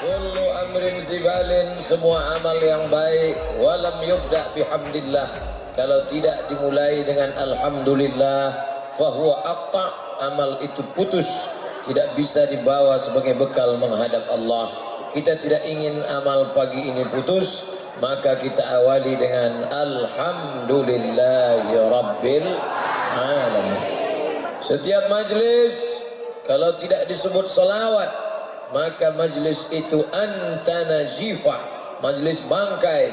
Kullu amrin zibalin, semua amal yang baik, walam yubda bihamdillah, kalau tidak dimulai dengan alhamdulillah, fahuwa aqta, amal itu putus, tidak bisa dibawa sebagai bekal menghadap Allah. Kita tidak ingin amal pagi ini putus, maka kita awali dengan alhamdulillahi rabbil alamin. Setiap majlis kalau tidak disebut salawat, maka majlis itu antanajifah, majlis bangkai,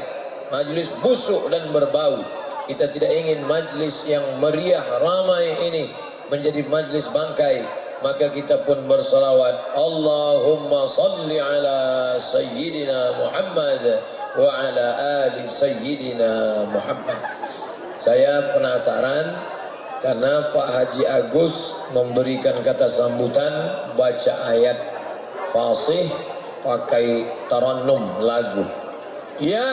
majlis busuk dan berbau. Kita tidak ingin majlis yang meriah ramai ini menjadi majlis bangkai, maka kita pun bersalawat, Allahumma salli ala sayyidina Muhammad wa ala ali sayyidina Muhammad. Saya penasaran karena Pak Haji Agus memberikan kata sambutan baca ayat fasih pakai tarannum lagu. Ya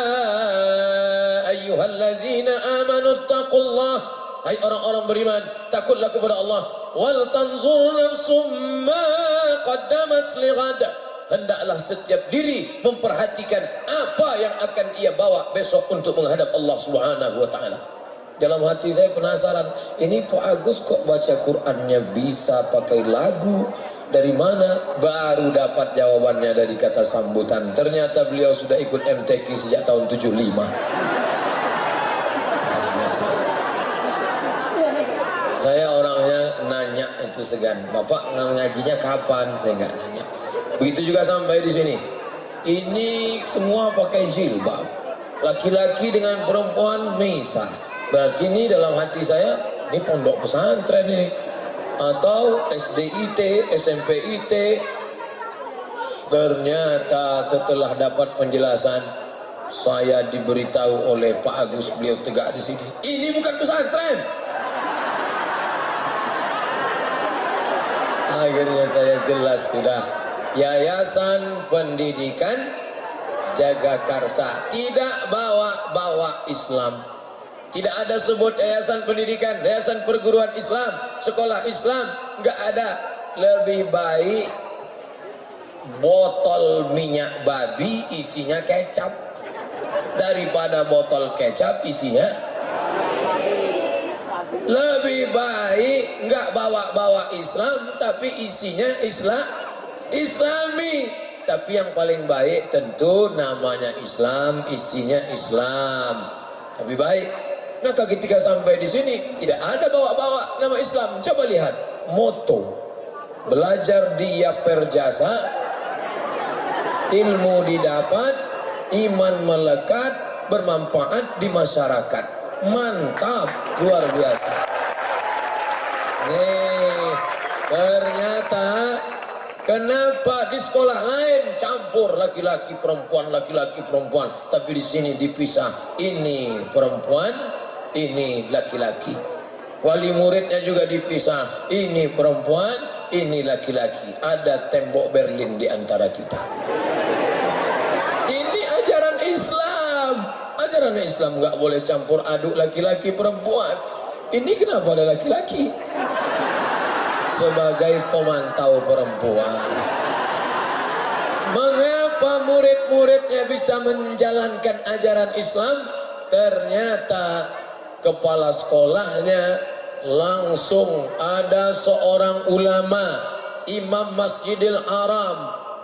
ayyuhallazina amanu taqullah, hai orang-orang beriman, takutlah kepada Allah. Wal tanzur nafsum ma qaddamat lighad, hendaklah setiap diri memperhatikan apa yang akan ia bawa besok untuk menghadap Allah Subhanahu wa taala. Dalam hati saya penasaran, ini Pak Agus kok baca Qur'annya bisa pakai lagu? Dari mana? Baru dapat jawabannya dari kata sambutan. Ternyata beliau sudah ikut MTQ sejak tahun 75. Saya orangnya nanya itu segan, Bapak ngajinya kapan? Saya nggak nanya. Begitu juga sampai di sini. Ini semua pakai jilbab. Laki-laki dengan perempuan misah. Berarti ini dalam hati saya, ini pondok pesantren ini, atau SDIT, SMPIT. Ternyata setelah dapat penjelasan, saya diberitahu oleh Pak Agus, beliau tegak di sini, ini bukan pesantren. Akhirnya saya jelas sudah, Yayasan Pendidikan Jagakarsa, tidak bawa-bawa Islam. Tidak ada sebut yayasan pendidikan, yayasan perguruan Islam, sekolah Islam, enggak ada. Lebih baik botol minyak babi isinya kecap daripada botol kecap isinya. Lebih baik enggak bawa-bawa Islam tapi isinya Islami. Tapi yang paling baik tentu namanya Islam, isinya Islam. Lebih baik. Maka ketika sampai di sini tidak ada bawa-bawa nama Islam. Coba lihat moto, belajar di Yaper Jasa, ilmu didapat, iman melekat, bermanfaat di masyarakat. Mantap, luar biasa. Nih, ternyata kenapa di sekolah lain campur laki-laki perempuan, tapi di sini dipisah, ini perempuan, ini laki-laki. Wali muridnya juga dipisah, ini perempuan, ini laki-laki. Ada tembok Berlin di antara kita. Ini ajaran Islam. Ajaran Islam nggak boleh campur aduk laki-laki perempuan. Ini kenapa ada laki-laki? Sebagai pemantau perempuan, mengapa murid-muridnya bisa menjalankan ajaran Islam? Ternyata kepala sekolahnya langsung ada seorang ulama, imam Masjidil Haram,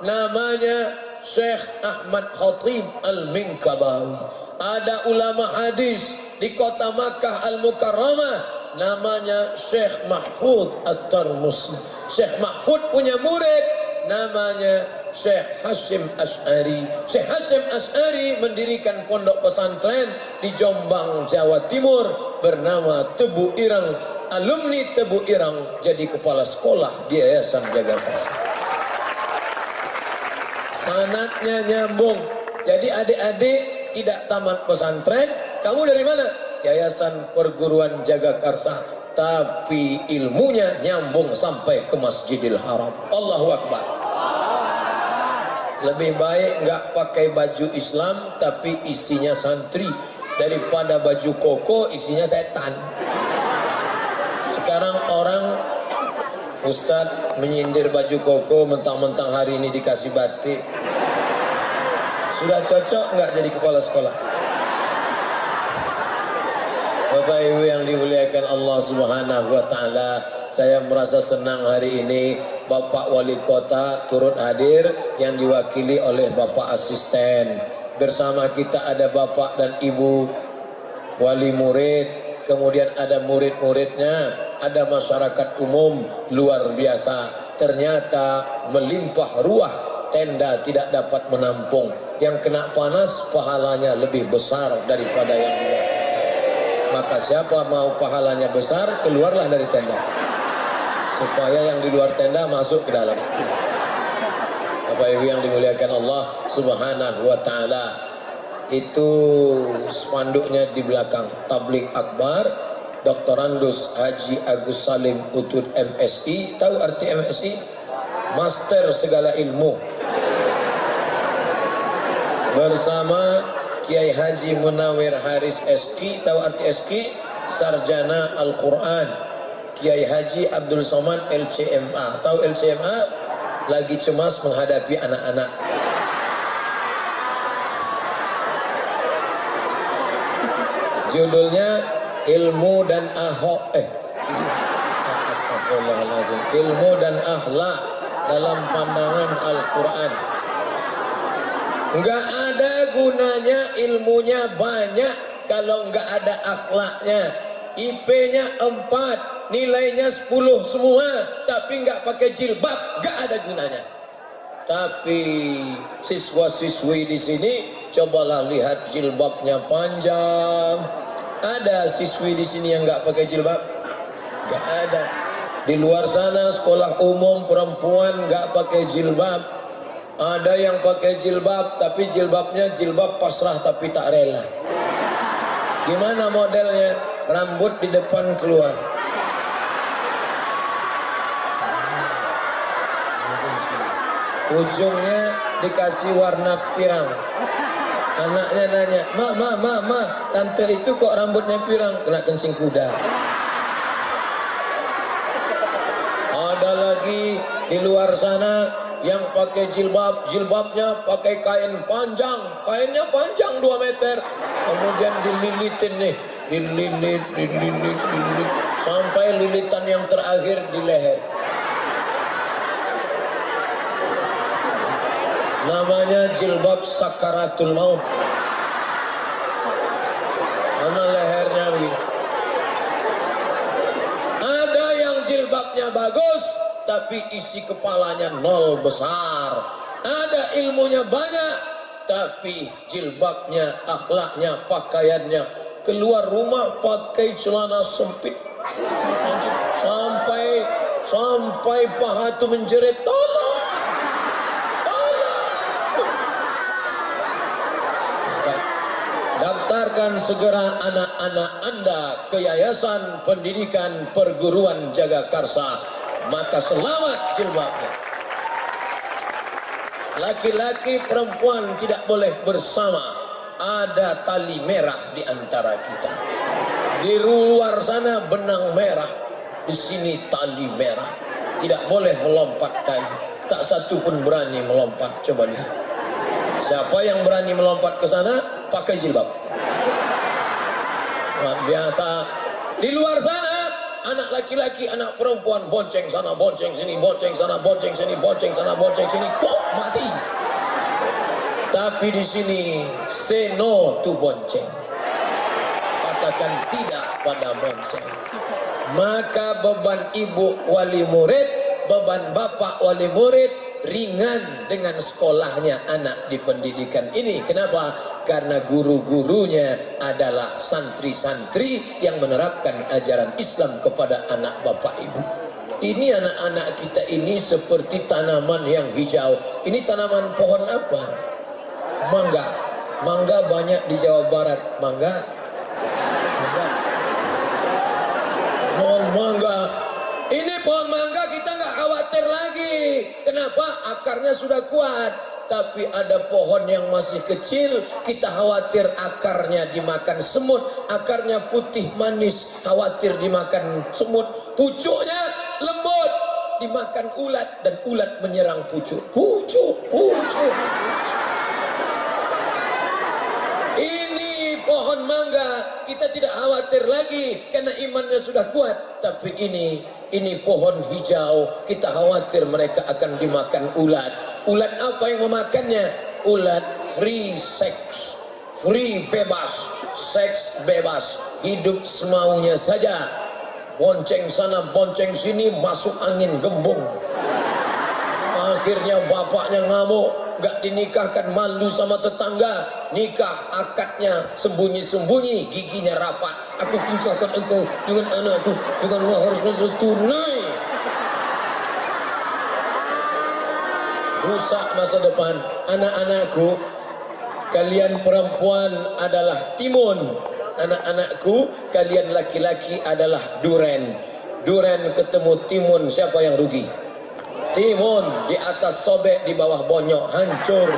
namanya Syekh Ahmad Khatib Al-Minkabawi. Ada ulama hadis di kota Makkah Al-Mukarramah, namanya Syekh Mahfud At-Tarmusi. Syekh Mahfud punya murid namanya Syekh Hasyim Asy'ari. Syekh Hasyim Asy'ari mendirikan pondok pesantren di Jombang, Jawa Timur bernama Tebu Ireng. Alumni Tebu Ireng jadi kepala sekolah di Yayasan Jagakarsa. Sanadnya nyambung. Jadi adik-adik tidak tamat pesantren, kamu dari mana? Yayasan Perguruan Jagakarsa, tapi ilmunya nyambung sampai ke Masjidil Haram. Allahu Akbar. Lebih baik nggak pakai baju Islam tapi isinya santri daripada baju koko isinya setan. Sekarang orang Ustadz menyindir baju koko mentang-mentang hari ini dikasih batik. Sudah cocok nggak jadi kepala sekolah? Bapak Ibu yang dimuliakan Allah Subhanahu wa taala, saya merasa senang hari ini Bapak Wali Kota turut hadir yang diwakili oleh Bapak Asisten. Bersama kita ada Bapak dan Ibu wali murid, kemudian ada murid-muridnya, ada masyarakat umum. Luar biasa, ternyata melimpah ruah, tenda tidak dapat menampung. Yang kena panas pahalanya lebih besar daripada yang luar. Maka siapa mau pahalanya besar, keluarlah dari tenda, supaya yang di luar tenda masuk ke dalam. Bapak Ibu yang dimuliakan Allah Subhanahu wa taala, itu spanduknya di belakang. Tabligh Akbar Dr. Andus Haji Agus Salim Utut MSI. Tahu arti MSI? Master segala ilmu. Bersama Kiai Haji Munawir Haris SQ. Tahu arti SQ? Sarjana Al-Quran. Kiai Haji Abdul Somad LCMA. Tahu LCMA? Lagi cemas menghadapi anak-anak. Judulnya Ilmu dan Ahok. Astagfirullahaladzim. Ilmu dan Akhlak dalam pandangan Al-Quran. Enggak ada gunanya ilmunya banyak kalau enggak ada akhlaknya. IP-nya 4, nilainya 10 semua, tapi enggak pakai jilbab, enggak ada gunanya. Tapi siswa-siswi di sini, cobalah lihat jilbabnya panjang. Ada siswi di sini yang enggak pakai jilbab? Enggak ada. Di luar sana sekolah umum perempuan enggak pakai jilbab. Ada yang pakai jilbab, tapi jilbabnya jilbab pasrah tapi tak rela. Gimana modelnya? Rambut di depan keluar. Ujungnya dikasih warna pirang. Anaknya nanya, Ma, tante itu kok rambutnya pirang? Kena kencing kuda. Ada lagi di luar sana yang pakai jilbab, jilbabnya pakai kain panjang, kainnya panjang 2 meter, kemudian dililitin nih, dililit, sampai lilitan yang terakhir di leher. Namanya jilbab sakaratul maut. Mana lehernya begini. Ada yang jilbabnya bagus, tapi isi kepalanya 0 besar. Ada ilmunya banyak, tapi jilbabnya, akhlaknya, pakaiannya, keluar rumah pakai celana sempit sampai paha itu menjerit, tolong. Daftarkan segera anak-anak Anda ke Yayasan Pendidikan Perguruan Jagakarsa, maka selamat jilbabnya. Laki-laki perempuan tidak boleh bersama, ada tali merah di antara kita. Di luar sana benang merah, di sini tali merah. Tidak boleh melompat kayu, tak satu pun berani melompat. Coba lihat, siapa yang berani melompat ke sana pakai jilbab. Luar biasa. Di luar sana anak laki-laki, anak perempuan bonceng sana, bonceng sini, bonceng sana, bonceng sini, bonceng sana, bonceng sini, pok, mati. Tapi di sini say no to bonceng. Katakan tidak pada bonceng. Maka beban ibu wali murid, beban bapak wali murid ringan dengan sekolahnya anak di pendidikan ini. Kenapa? Karena guru-gurunya adalah santri-santri yang menerapkan ajaran Islam kepada anak bapak ibu. Ini anak-anak kita ini seperti tanaman yang hijau. Ini tanaman pohon apa? Mangga. Mangga banyak di Jawa Barat. Mangga. Pohon mangga. Ini pohon mangga kita nggak khawatir lagi. Kenapa? Akarnya sudah kuat. Tapi ada pohon yang masih kecil, kita khawatir akarnya dimakan semut. Akarnya putih manis, khawatir dimakan semut. Pucuknya lembut, dimakan ulat dan ulat menyerang pucuk. Pucuk. pohon mangga kita tidak khawatir lagi karena imannya sudah kuat. Tapi ini pohon hijau, kita khawatir mereka akan dimakan ulat. Ulat apa yang memakannya? Ulat free sex, free bebas, seks bebas, hidup semaunya saja. Bonceng sana, bonceng sini, masuk angin gembung. Akhirnya bapaknya ngamuk, gak dinikahkan, malu sama tetangga. Nikah akadnya sembunyi-sembunyi, giginya rapat. Aku nikahkan engkau dengan anakku dengan mahar tunai. Rusak masa depan anak-anakku. Kalian perempuan adalah timun, anak-anakku kalian laki-laki adalah duren. Duren ketemu timun, siapa yang rugi? Timun. Di atas sobek, di bawah bonyok, hancur.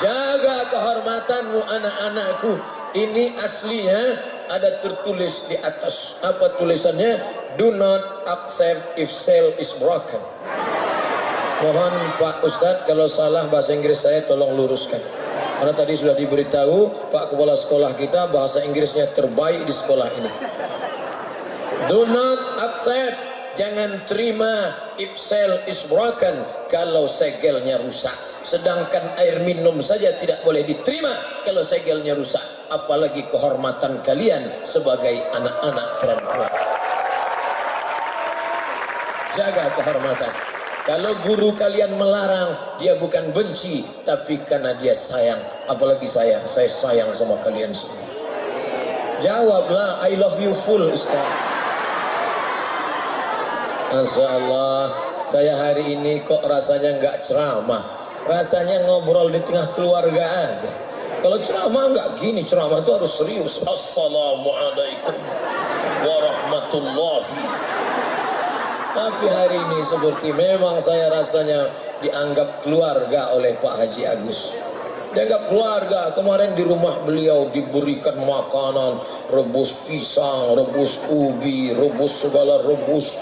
Jaga kehormatanmu anak-anakku. Ini aslinya ada tertulis di atas. Apa tulisannya? Do not accept if cell is broken. Mohon Pak Ustadz kalau salah bahasa Inggris saya tolong luruskan. Karena tadi sudah diberitahu Pak Kepala Sekolah kita bahasa Inggrisnya terbaik di sekolah ini. Do not accept, jangan terima if cell is broken, kalau segelnya rusak. Sedangkan air minum saja tidak boleh diterima kalau segelnya rusak. Apalagi kehormatan kalian sebagai anak-anak perempuan. Jaga kehormatan. Kalau guru kalian melarang, dia bukan benci, tapi karena dia sayang. Apalagi saya sayang sama kalian semua. Jawablah, I love you full, Ustaz. Masya Allah, saya hari ini kok rasanya nggak ceramah. Rasanya ngobrol di tengah keluarga aja. Kalau ceramah nggak gini, ceramah itu harus serius. Assalamualaikum warahmatullahi. Tapi hari ini seperti memang saya rasanya dianggap keluarga oleh Pak Haji Agus. Dianggap keluarga. Kemarin di rumah beliau diberikan makanan, rebus pisang, rebus ubi, rebus segala rebus.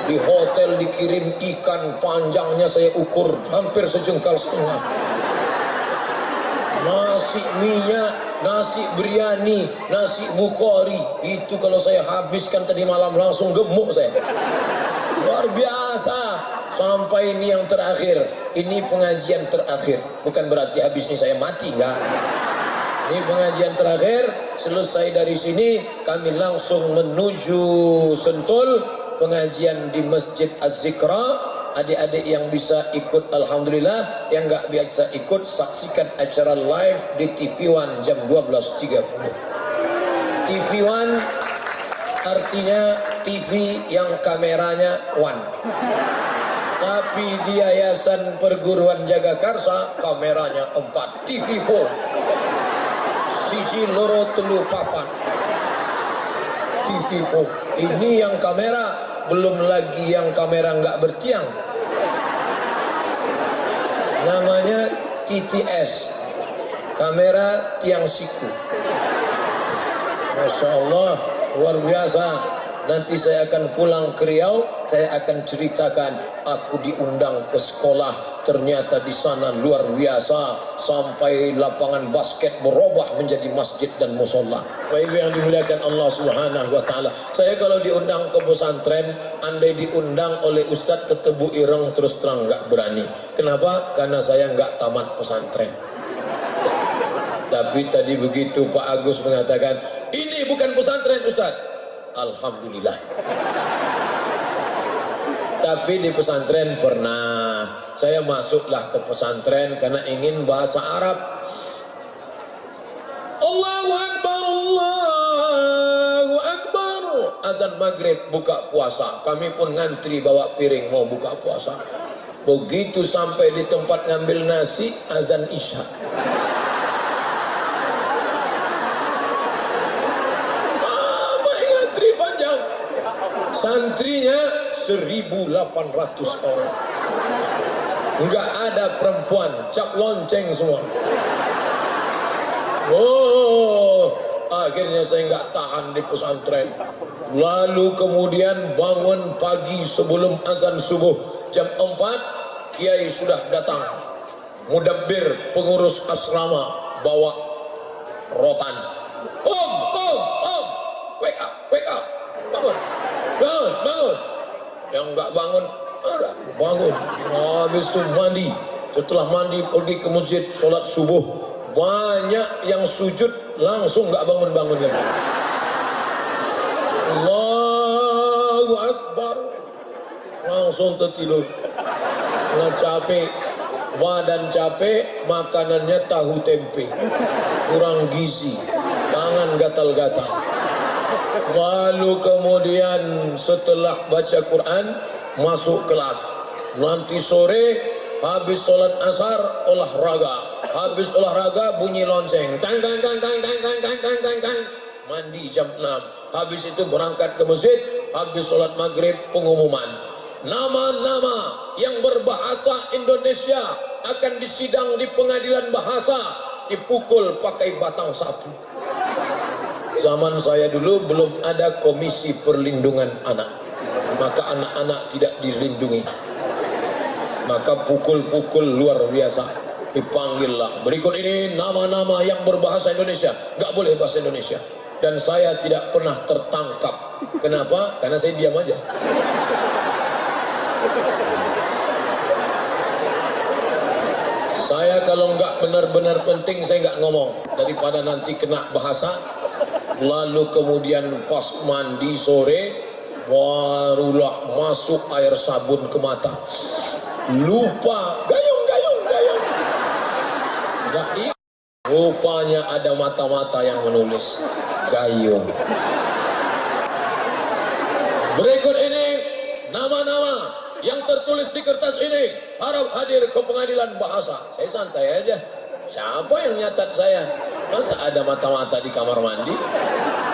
Di hotel dikirim ikan, panjangnya saya ukur hampir sejengkal setengah. Nasi minyak, nasi biryani, nasi bukhari. Itu kalau saya habiskan tadi malam langsung gemuk saya. Luar biasa. Sampai ini yang terakhir. Ini pengajian terakhir. Bukan berarti habis ini saya mati, enggak. Ini pengajian terakhir. Selesai dari sini kami langsung menuju Sentul. Pengajian di Masjid Az-Zikra. Adik-adik yang bisa ikut alhamdulillah, yang enggak biasa ikut saksikan acara live di TV One jam 12.30. TV One artinya TV yang kameranya one. Tapi di Yayasan Perguruan Jagakarsa kameranya 4. TV 4. Siji loro telu papat. TV 4. Ini yang kamera, belum lagi yang kamera nggak bertiang. Namanya TTS. Kamera tiang siku. Masya Allah. Luar biasa. Nanti saya akan pulang ke Riau, saya akan ceritakan aku diundang ke sekolah, ternyata di sana luar biasa, sampai lapangan basket berubah menjadi masjid dan musola. Baik yang dimuliakan Allah Subhanahu wa taala. Saya kalau diundang ke pesantren, andai diundang oleh Ustadz ke Tebu Ireng, terus terang nggak berani. Kenapa? Karena saya nggak tamat pesantren. Tapi tadi begitu Pak Agus mengatakan, ini bukan pesantren Ustadz. Alhamdulillah. Tapi di pesantren pernah. Saya masuklah ke pesantren karena ingin bahasa Arab. Allahu Akbar, Allahu Akbar. Azan maghrib buka puasa. Kami pun ngantri bawa piring mau buka puasa. Begitu sampai di tempat ngambil nasi, azan isya. Santrinya 1.800 orang. Enggak ada perempuan, cap lonceng semua. Oh, akhirnya saya enggak tahan di pesantren. Lalu kemudian bangun pagi sebelum azan subuh jam 4, kiai sudah datang. Mudabbir, pengurus asrama, bawa rotan. Om, wake up, bangun, bangun. Yang nggak bangun, bangun. Habis itu mandi. Setelah mandi pergi ke masjid, sholat subuh. Banyak yang sujud langsung nggak bangun lagi. Allahu Akbar, langsung tertidur. Nggak capek, badan capek, makanannya tahu tempe, kurang gizi, tangan gatal-gatal. Lalu kemudian setelah baca Quran masuk kelas. Nanti sore habis sholat asar olahraga. Habis olahraga bunyi lonceng. Tang tang tang tang tang tang tang tang tang tang. Mandi jam 6. Habis itu berangkat ke masjid. Habis sholat maghrib pengumuman. Nama-nama yang berbahasa Indonesia akan disidang di pengadilan bahasa, dipukul pakai batang sapu. Zaman saya dulu belum ada komisi perlindungan anak, maka anak-anak tidak dilindungi. Maka pukul-pukul luar biasa. Dipanggillah. Berikut ini nama-nama yang berbahasa Indonesia. Gak boleh bahasa Indonesia. Dan saya tidak pernah tertangkap. Kenapa? Karena saya diam aja. Saya kalau nggak benar-benar penting saya nggak ngomong, daripada nanti kena bahasa. Lalu kemudian pas mandi sore barulah masuk air sabun ke mata, lupa gayung. Rupanya ada mata-mata yang menulis gayung. Berikut ini nama-nama yang tertulis di kertas ini harap hadir ke pengadilan bahasa. Saya santai aja. Siapa yang nyatat saya? Masa ada mata-mata di kamar mandi?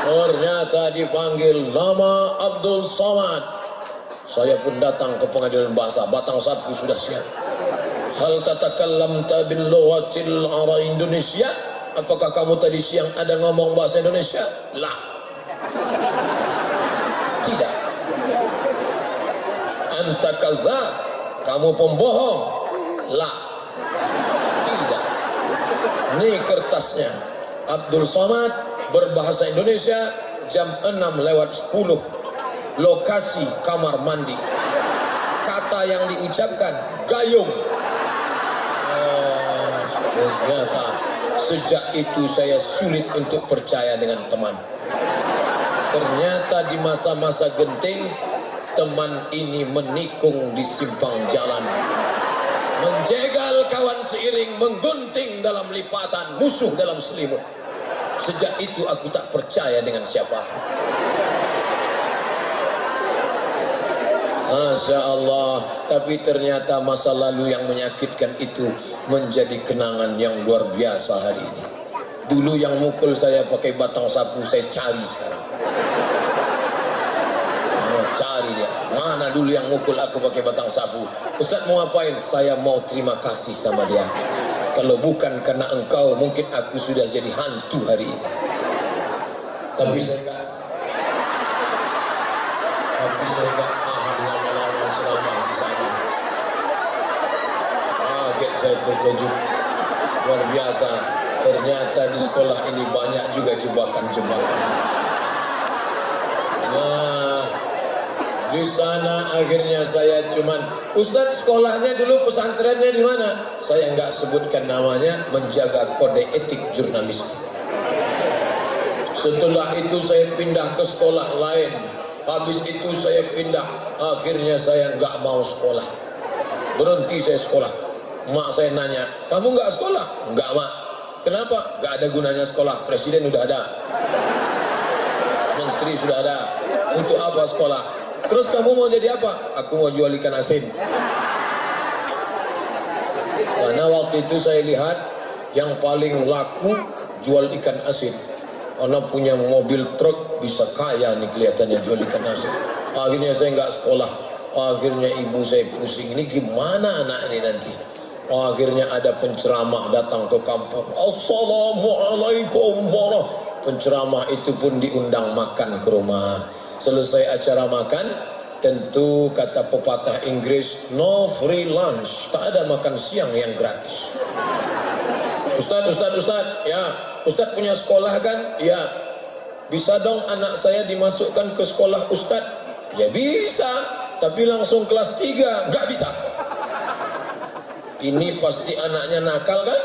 Ternyata dipanggil nama Abdul Somad. Saya pun datang ke pengadilan bahasa. Batang sapu sudah siap. Hal tatakallamta bil lughatil arab Indonesia? Apakah kamu tadi siang ada ngomong bahasa Indonesia? La. Tidak. Anta kazab, kamu pembohong. La. Tidak. Ini kertasnya. Abdul Somad berbahasa Indonesia jam 6:10. Lokasi kamar mandi. Kata yang diucapkan gayung. Ternyata sejak itu saya sulit untuk percaya dengan teman. Ternyata di masa-masa genting teman ini menikung di simpang jalan, menjegal kawan seiring, menggunting dalam lipatan, musuh dalam selimut. Sejak itu aku tak percaya dengan siapa. Masya Allah. Tapi ternyata masa lalu yang menyakitkan itu menjadi kenangan yang luar biasa hari ini. Dulu yang mukul saya pakai batang sapu saya cari sekarang. Cari dia. Mana dulu yang mukul aku pakai batang sapu? Ustaz mau ngapain? Saya mau terima kasih sama dia. Kalau bukan karena engkau mungkin aku sudah jadi hantu hari ini. Tapi saya enggak saya terkejut luar biasa. Ternyata di sekolah ini banyak juga jebakan-jebakan. Nah, di sana akhirnya saya cuman, Ustaz sekolahnya dulu pesantrennya di mana? Saya nggak sebutkan namanya, menjaga kode etik jurnalistik. Setelah itu saya pindah ke sekolah lain. Habis itu saya pindah. Akhirnya saya nggak mau sekolah. Berhenti saya sekolah. Mak saya nanya, kamu nggak sekolah? Nggak, Mak. Kenapa? Nggak ada gunanya sekolah. Presiden udah ada, menteri sudah ada. Untuk apa sekolah? Terus kamu mau jadi apa? Aku mau jual ikan asin. Karena waktu itu saya lihat yang paling laku jual ikan asin. Karena punya mobil truk bisa kaya nih kelihatannya jual ikan asin. Akhirnya saya nggak sekolah. Akhirnya ibu saya pusing. Ini gimana anak ini nanti? Akhirnya ada penceramah datang ke kampung. Assalamualaikum warahmatullahi. Penceramah itu pun diundang makan ke rumah. Selesai acara makan, tentu kata pepatah Inggris, no free lunch. Tak ada makan siang yang gratis. Ustaz, ya, Ustaz punya sekolah kan? Ya, bisa dong anak saya dimasukkan ke sekolah Ustaz? Ya bisa, tapi langsung kelas 3, nggak bisa. Ini pasti anaknya nakal kan?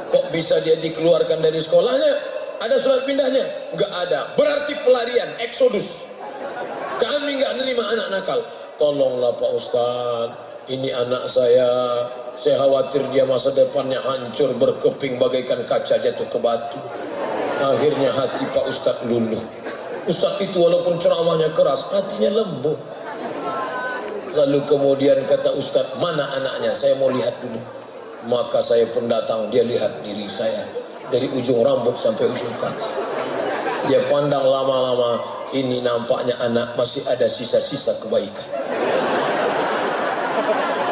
Kok bisa dia dikeluarkan dari sekolahnya? Ada surat pindahnya? Nggak ada. Berarti pelarian, eksodus. Kami nggak nerima anak nakal. Tolonglah Pak Ustaz, ini anak saya khawatir dia masa depannya hancur, berkeping bagaikan kaca jatuh ke batu. Akhirnya hati Pak Ustaz luluh. Ustaz itu walaupun ceramahnya keras, hatinya lembut. Lalu kemudian kata Ustaz, mana anaknya? Saya mau lihat dulu. Maka saya pun datang, dia lihat diri saya dari ujung rambut sampai ujung kaki. Dia pandang lama-lama, ini nampaknya anak masih ada sisa-sisa kebaikan.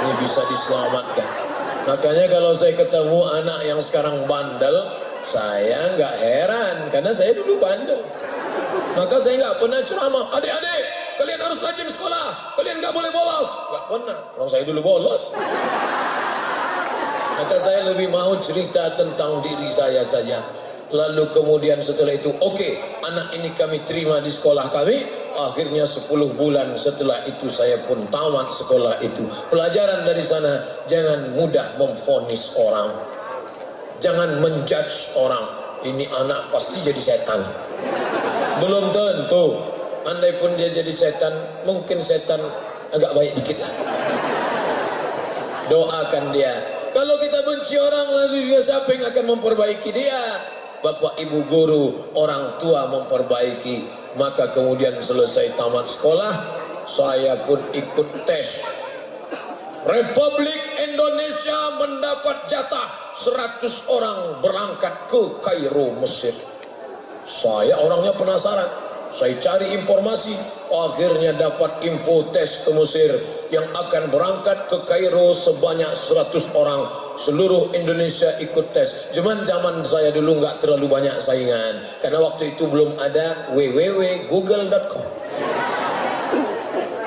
Ini bisa diselamatkan. Makanya kalau saya ketemu anak yang sekarang bandel, saya nggak heran, karena saya dulu bandel. Maka saya nggak pernah ceramah, adik-adik, kalian harus rajin sekolah, kalian nggak boleh bolos. Nggak pernah, kalau saya dulu bolos. Maka saya lebih mau cerita tentang diri saya saja. Lalu kemudian setelah itu, oke, anak ini kami terima di sekolah kami. Akhirnya 10 bulan setelah itu saya pun tamat sekolah itu. Pelajaran dari sana, jangan mudah memvonis orang, jangan menjudge orang. Ini anak pasti jadi setan. Belum tentu. Andai pun dia jadi setan, mungkin setan agak baik dikit lah. Doakan dia. Kalau kita benci orang, lalu juga siapa yang akan memperbaiki dia? Bapak, ibu, guru, orang tua memperbaiki. Maka kemudian selesai tamat sekolah, saya pun ikut tes. Republik Indonesia mendapat jatah 100 orang berangkat ke Kairo, Mesir. Saya orangnya penasaran, saya cari informasi, akhirnya dapat info tes ke Mesir yang akan berangkat ke Kairo sebanyak 100 orang. Seluruh Indonesia ikut tes. Cuman zaman saya dulu nggak terlalu banyak saingan, karena waktu itu belum ada www.google.com.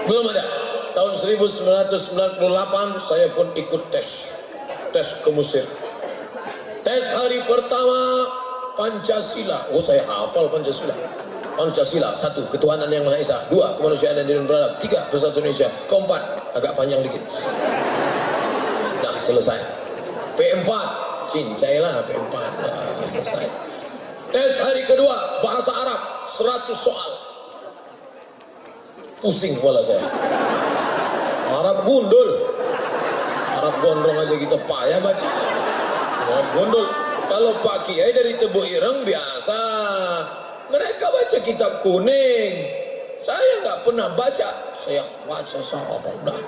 Belum ada. Tahun 1998 saya pun ikut tes ke Mesir. Tes hari pertama Pancasila. Oh, saya hafal Pancasila. Pancasila, 1, ketuhanan yang Maha Esa. 2, kemanusiaan dan adil beradab. 3, persatuan Indonesia. 4, agak panjang dikit. Nah, selesai. P4, cincailah P4. Nah, selesai. Tes hari kedua, bahasa Arab, 100 soal. Pusing kepala saya. Arab gundul. Arab gondrong aja kita payah baca. Arab gundul. Kalau Pak Kiai dari Tebu Ireng biasa. Mereka baca kitab kuning. Saya nggak pernah baca. Saya baca sama udah.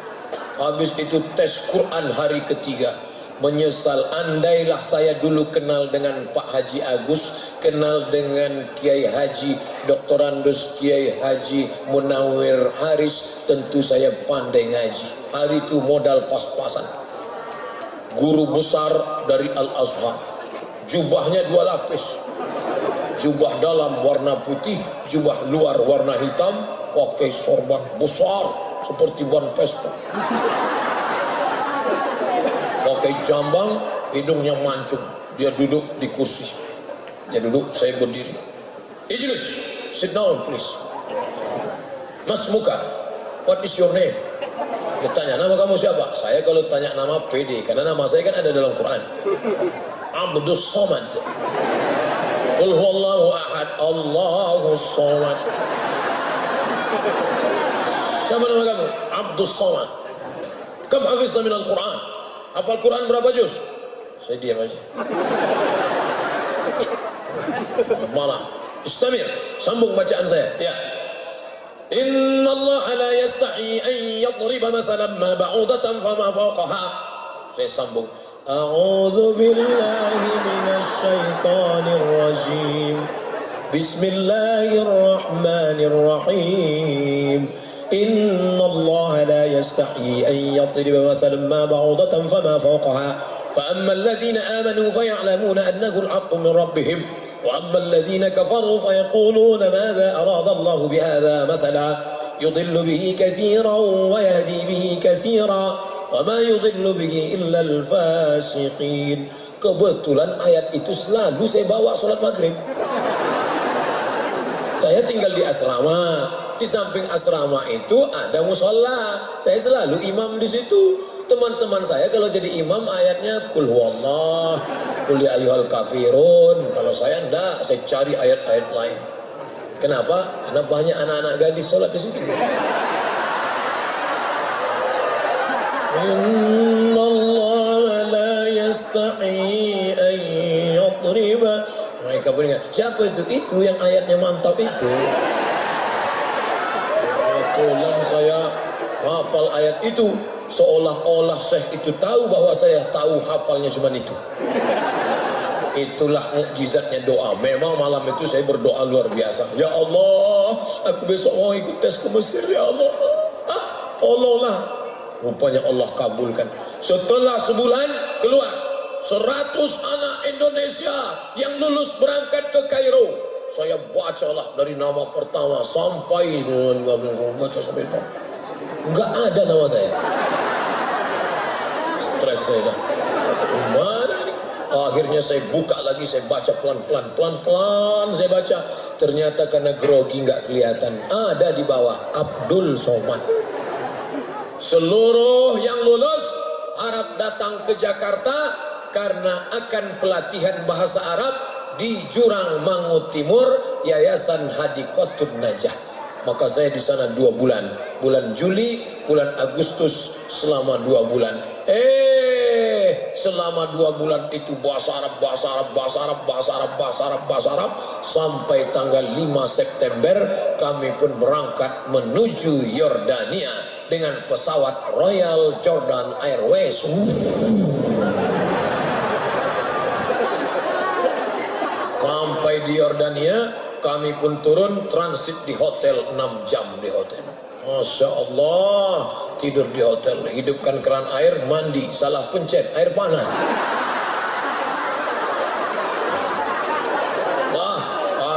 Habis itu tes Quran hari ketiga. Menyesal, andailah saya dulu kenal dengan Pak Haji Agus, kenal dengan Kiai Haji Dr. Andus Kiai Haji Munawir Haris, tentu saya pandai ngaji. Hari itu modal pas-pasan. Guru besar dari Al-Azhar. Jubahnya 2 lapis. Jubah dalam warna putih, jubah luar warna hitam, pakai sorban besar seperti ban Vespa. Pakai jambang, hidungnya mancung. Dia duduk di kursi. Dia duduk, saya berdiri. Ijlis, sit down please. Mas Muka, what is your name? Dia tanya, nama kamu siapa? Saya kalau tanya nama pede, karena nama saya kan ada dalam Quran. Abdus Somad. Qul huwallahu ahad, Allahus Somad. Siapa nama kamu? Abdus Somad. Kam hafizta minal Quran? Hafal Quran berapa juz? Saya diam aja. Malah. Istamir, sambung bacaan saya. Ya. Inna Allah la yastahi an yadriba mathalan ma ba'udatan fama fawqaha. Saya sambung. A'udzu billahi minasy syaithanir rajim. Bismillahirrahmanirrahim. إن الله لا يستحيي أن يضرب مثلا ما بعوضة فما فوقها فأما الذين آمنوا فيعلمون أنه الحق من ربهم وأما الذين كفروا فيقولون ماذا أراد الله بهذا مثلا يضل به كثيرا ويهدي به كثيرا وما يضل به إلا الفاسقين Kebetulan ayat itu selalu saya bawa sholat maghrib. Saya tinggal di asrama. Di samping asrama itu ada musola. Saya selalu imam di situ. Teman-teman saya kalau jadi imam ayatnya kul huwallah, kul ya ayyuhal kafirun. Kalau saya enggak, saya cari ayat-ayat lain. Kenapa? Karena banyak anak-anak gadis sholat di situ. Innallaha la yastahi an yadriba. Mereka pun ingat, siapa itu? Itu yang ayatnya mantap itu. Kebetulan saya hafal ayat itu, seolah-olah Syekh itu tahu bahwa saya tahu hafalnya cuma itu. Itulah mukjizatnya doa. Memang malam itu saya berdoa luar biasa. Ya Allah, aku besok mau ikut tes ke Mesir. Ya Allah, tolonglah. Rupanya Allah kabulkan. Setelah sebulan keluar 100 anak Indonesia yang lulus berangkat ke Kairo. Saya bacalah dari nama pertama sampai baca sampai enggak ada nama saya. Stres saya dah. Mana ini? Akhirnya saya buka lagi, saya baca pelan-pelan saya baca. Ternyata karena grogi nggak kelihatan, ada di bawah Abdul Somad. Seluruh yang lulus harap datang ke Jakarta karena akan pelatihan bahasa Arab di Jurang Mangu Timur, Yayasan Hadikotun Najah. Maka saya di sana 2 bulan, bulan Juli, bulan Agustus, selama 2 bulan. Selama 2 bulan itu bahasa Arab sampai tanggal 5 September kami pun berangkat menuju Yordania dengan pesawat Royal Jordan Airways. Sampai di Yordania kami pun turun transit di hotel 6 jam di hotel. Masya Allah, tidur di hotel, hidupkan keran air, mandi, salah pencet, air panas.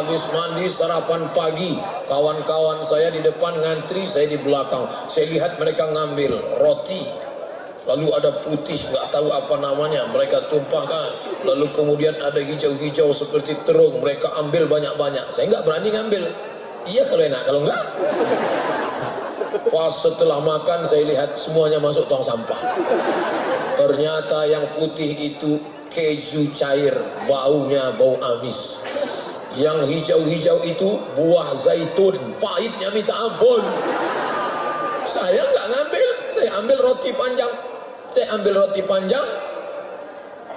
Habis mandi, sarapan pagi, kawan-kawan saya di depan ngantri, saya di belakang. Saya lihat mereka ngambil roti, lalu ada putih, nggak tahu apa namanya, mereka tumpahkan. Lalu kemudian ada hijau-hijau seperti terung, mereka ambil banyak-banyak. Saya nggak berani ngambil. Iya kalau enak, kalau enggak. Pas setelah makan saya lihat semuanya masuk tong sampah. Ternyata yang putih itu keju cair, baunya bau amis. Yang hijau-hijau itu buah zaitun, pahitnya minta ampun. Saya nggak ngambil, saya ambil roti panjang.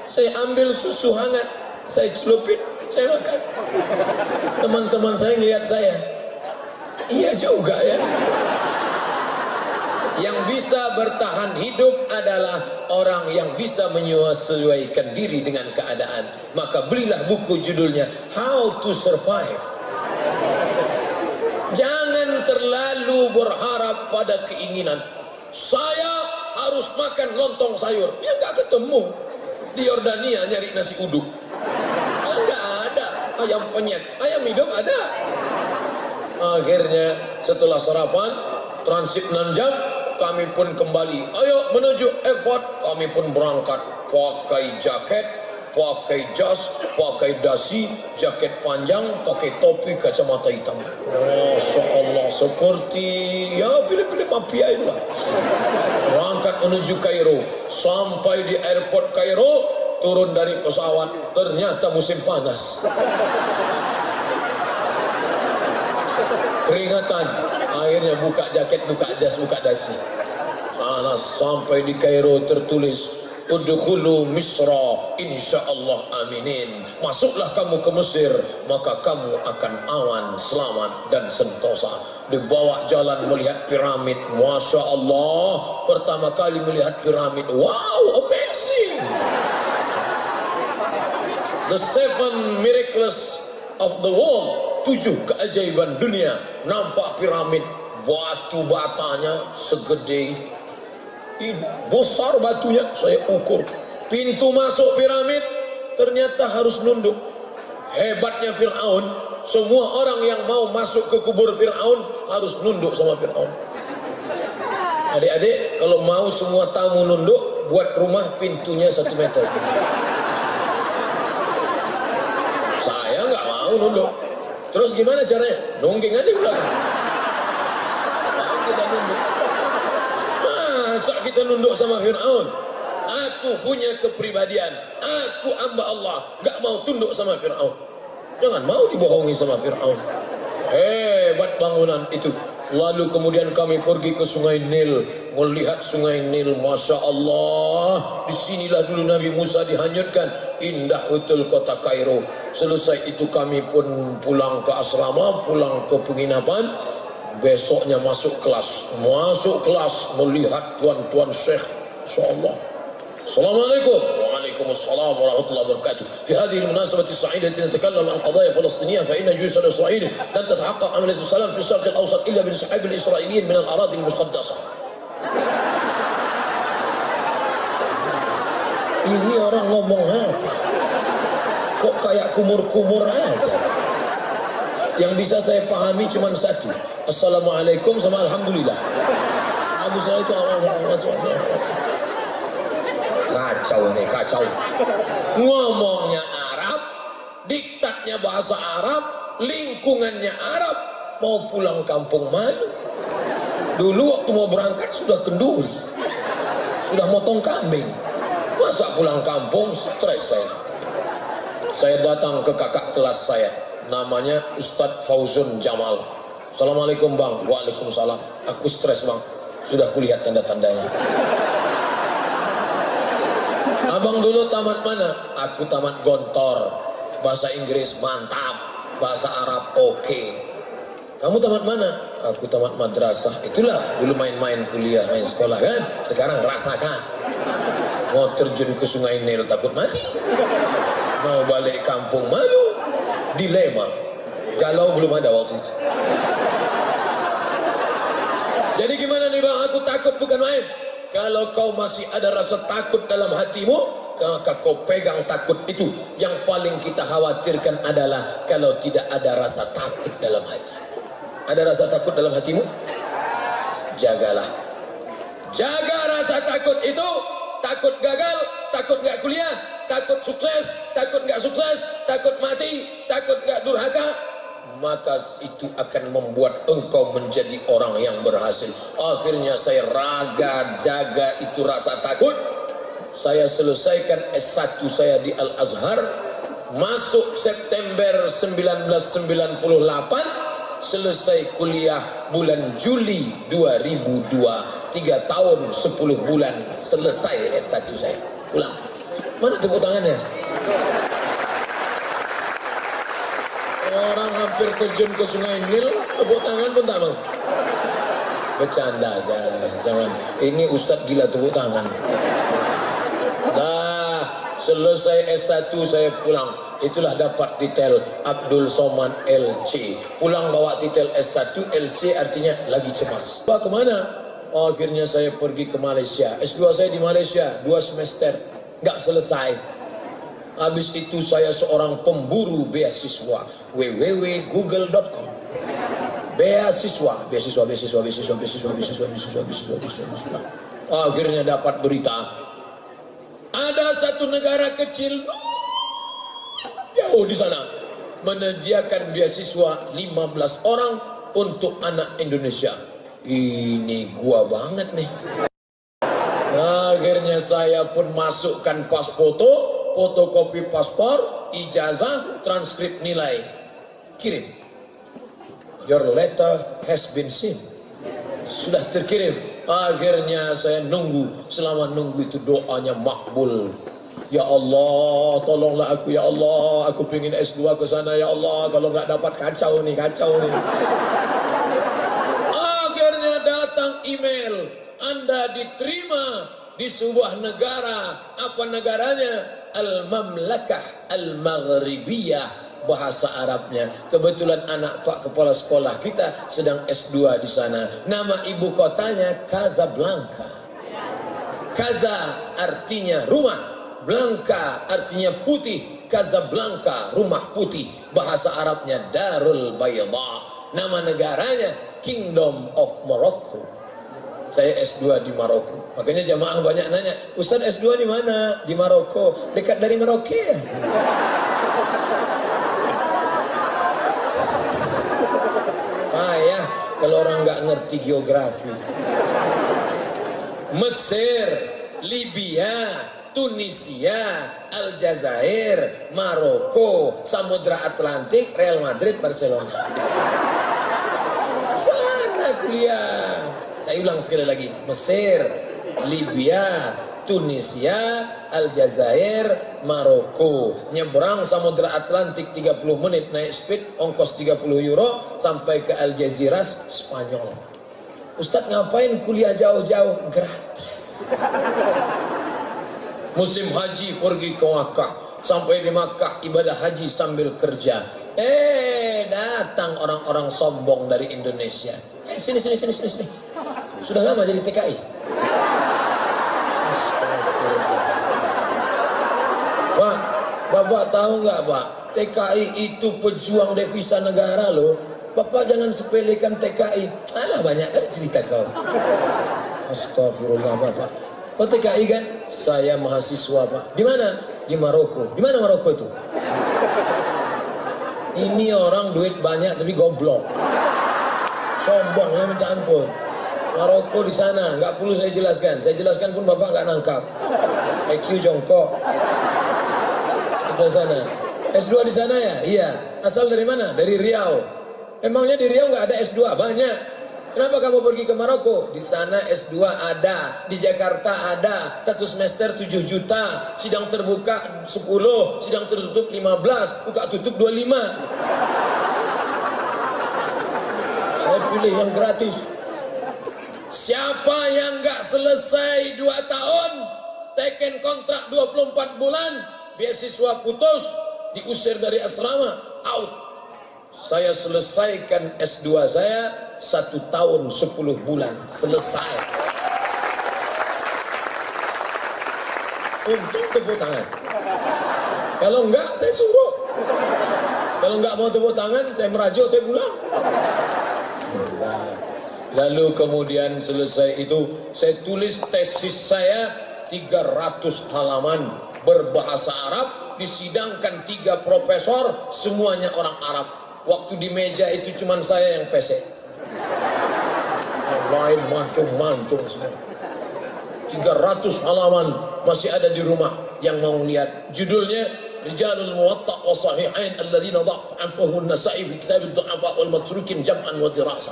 Saya ambil susu hangat, saya celupin, saya makan. Teman-teman saya ngelihat saya, iya juga ya. Yang bisa bertahan hidup adalah orang yang bisa menyesuaikan diri dengan keadaan. Maka belilah buku judulnya How to Survive. Jangan terlalu berharap pada keinginan. Saya harus makan lontong sayur. Ya nggak ketemu. Di Yordania nyari nasi uduk. Ya nggak ada. Ayam penyet, ayam hidup ada. Akhirnya setelah sarapan, transit 6 jam, kami pun kembali. Ayo menuju airport. Kami pun berangkat pakai jaket, pakai jas, pakai dasi, jaket panjang, pakai topi, kacamata hitam. Masya Allah, seperti ya pilih-pilih mafia itulah. Berangkat menuju Kairo. Sampai di airport Kairo, turun dari pesawat, ternyata musim panas. Keringatan. Akhirnya buka jaket, buka jas, buka dasi. Panas. Sampai di Kairo tertulis Udkhulu Misra insyaallah aminin. Masuklah kamu ke Mesir, maka kamu akan aman, selamat dan sentosa. Dibawa jalan melihat piramid. Masya Allah, pertama kali melihat piramid. Wow, amazing. The 7 miracles of the world. 7 keajaiban dunia. Nampak piramid, batu batanya segede ini, besar batunya. Saya ukur pintu masuk piramid, ternyata harus nunduk. Hebatnya Fir'aun, semua orang yang mau masuk ke kubur Fir'aun harus nunduk sama Fir'aun. Adik-adik, kalau mau semua tamu nunduk, buat rumah pintunya 1 meter. mau nunduk. Terus gimana caranya? Nungging aja di belakang. Mau kita nunduk. Masa kita nunduk sama Fir'aun? Aku punya kepribadian, aku hamba Allah, gak mau tunduk sama Fir'aun. Jangan mau dibohongi sama Fir'aun. Hebat bangunan itu. Lalu kemudian kami pergi ke Sungai Nil, melihat Sungai Nil, Masya Allah. Disinilah dulu Nabi Musa dihanyutkan. Indah betul kota Kairo. Selesai itu kami pun pulang ke asrama, pulang ke penginapan. Besoknya masuk kelas melihat tuan-tuan syekh. Masya Allah. Assalamualaikum. Waalaikumsalam warahmatullahi wabarakatuh. Fi hadhihi al-munasabah as-sa'idah natakallamu an qadaya Palestiniyah fa inna juyush al-Israil lan tatahaqqaq amaliyat as-salam fi al-Sharq al-Awsat illa bil sahab al-Israiliyyin min al-aradi al-muqaddasah. Ini orang ngomong apa? Kok kayak kumur-kumur aja? Yang bisa saya pahami cuma satu. Assalamualaikum sama alhamdulillah. Habis itu Allah. Kacau nih, kacau. Ngomongnya Arab, diktatnya bahasa Arab, lingkungannya Arab, mau pulang kampung mana? Dulu waktu mau berangkat sudah kenduri, sudah motong kambing. Masa pulang kampung stres saya. Saya datang ke kakak kelas saya, namanya Ustadz Fauzun Jamal. Assalamualaikum bang. Waalaikumsalam. Aku stres bang, sudah kulihat tanda-tandanya. Abang dulu tamat mana? Aku tamat Gontor. Bahasa Inggris mantap, bahasa Arab oke. Kamu tamat mana? Aku tamat madrasah. Itulah dulu main-main kuliah, main sekolah kan. Sekarang rasakan. Mau terjun ke Sungai Nil takut mati. Mau balik kampung malu. Dilema. Galau belum ada waktu itu. Jadi gimana nih bang? Aku takut bukan main. Kalau kau masih ada rasa takut dalam hatimu, maka kau pegang takut itu. Yang paling kita khawatirkan adalah kalau tidak ada rasa takut dalam hati. Ada rasa takut dalam hatimu? Jagalah. Jaga rasa takut itu. Takut gagal, takut nggak kuliah, takut sukses, takut nggak sukses, takut mati, takut nggak durhaka. Maka itu akan membuat engkau menjadi orang yang berhasil. Akhirnya saya jaga itu rasa takut. Saya selesaikan S1 saya di Al-Azhar. Masuk September 1998. Selesai kuliah bulan Juli 2002. 3 tahun 10 bulan selesai S1 saya. Pulang. Mana tepuk tangannya? Orang hampir terjun ke Sungai Nil, tepuk tangan pun tak mau. Bercanda aja, jangan. Ini Ustadz gila tepuk tangan. Dah, selesai S1 saya pulang. Itulah dapat titel Abdul Somad LC. Pulang bawa titel S1, LC artinya lagi cemas. Pak kemana? Oh, akhirnya saya pergi ke Malaysia. S2 saya di Malaysia, 2 semester. Nggak selesai. Habis itu saya seorang pemburu beasiswa. www.google.com. Beasiswa. Akhirnya dapat berita. Ada satu negara kecil jauh di sana menyediakan beasiswa 15 orang untuk anak Indonesia. Ini gua banget nih. Akhirnya saya pun masukkan pas foto, fotokopi paspor, ijazah, transkrip nilai. Kirim. Your letter has been seen. Sudah terkirim. Akhirnya saya nunggu. Selama nunggu itu doanya makbul. Ya Allah, tolonglah aku ya Allah. Aku pengen S2 ke sana ya Allah. Kalau nggak dapat kacau nih, kacau nih. Akhirnya datang email. Anda diterima di sebuah negara. Apa negaranya? Al-Mamlakah Al-Maghribiyah. Bahasa Arabnya. Kebetulan anak Pak Kepala Sekolah kita sedang S2 di sana. Nama ibu kotanya Casablanca. Kaza artinya rumah, Blanca artinya putih. Casablanca, rumah putih. Bahasa Arabnya Darul Bayda. Nama negaranya Kingdom of Morocco. Saya S2 di Maroko. Makanya jamaah banyak nanya, Ustaz S2 di mana? Di Maroko. Dekat dari Merauke. kalau orang nggak ngerti geografi. Mesir, Libya, Tunisia, Aljazair, Maroko, Samudra Atlantik, Real Madrid, Barcelona. Sana kuliah. Saya ulang sekali lagi. Mesir, Libya, Tunisia, Aljazair, Maroko. Nyebrang Samudra Atlantik 30 menit naik speed, ongkos 30 euro sampai ke Algeciras, Spanyol. Ustadz ngapain kuliah jauh-jauh? Gratis. Musim haji pergi ke Makkah, sampai di Makkah ibadah haji sambil kerja. Datang orang-orang sombong dari Indonesia. Sini. Sudah lama jadi TKI. Pak, Bapak tahu nggak Pak? TKI itu pejuang devisa negara loh. Bapak jangan sepelekan TKI. Alah banyak kali cerita kau. Astagfirullah Bapak. Kau TKI kan? Saya mahasiswa Pak. Di mana? Di Maroko. Di mana Maroko itu? Ini orang duit banyak tapi goblok. Sombong ya minta ampun. Maroko di sana, nggak perlu saya jelaskan. Saya jelaskan pun Bapak nggak nangkap. IQ jongkok. Itu di sana. S2 di sana ya? Iya. Asal dari mana? Dari Riau. Emangnya di Riau nggak ada S2? Banyak. Kenapa kamu pergi ke Maroko? Di sana S2 ada, di Jakarta ada, 1 semester 7 juta, sidang terbuka 10, sidang tertutup 15, buka tutup 25. Saya pilih yang gratis. Siapa yang nggak selesai 2 tahun, teken kontrak 24 bulan, beasiswa putus, diusir dari asrama, out. Saya selesaikan S2 saya 1 tahun 10 bulan selesai. Untung tepuk tangan. Kalau enggak saya suruh. Kalau enggak mau tepuk tangan saya merajuk, saya pulang. Lalu kemudian selesai itu saya tulis tesis saya 300 halaman berbahasa Arab, disidangkan 3 profesor, semuanya orang Arab. Waktu di meja itu cuma saya yang pesek. Yang lain mancung-mancung semua. 300 halaman masih ada di rumah yang mau lihat. Judulnya Rijalul Muwatta' wa Sahihain alladzina dha'afahu an-Nasa'i fi kitab ad-du'afa wal matrukin jam'an wa dirasa.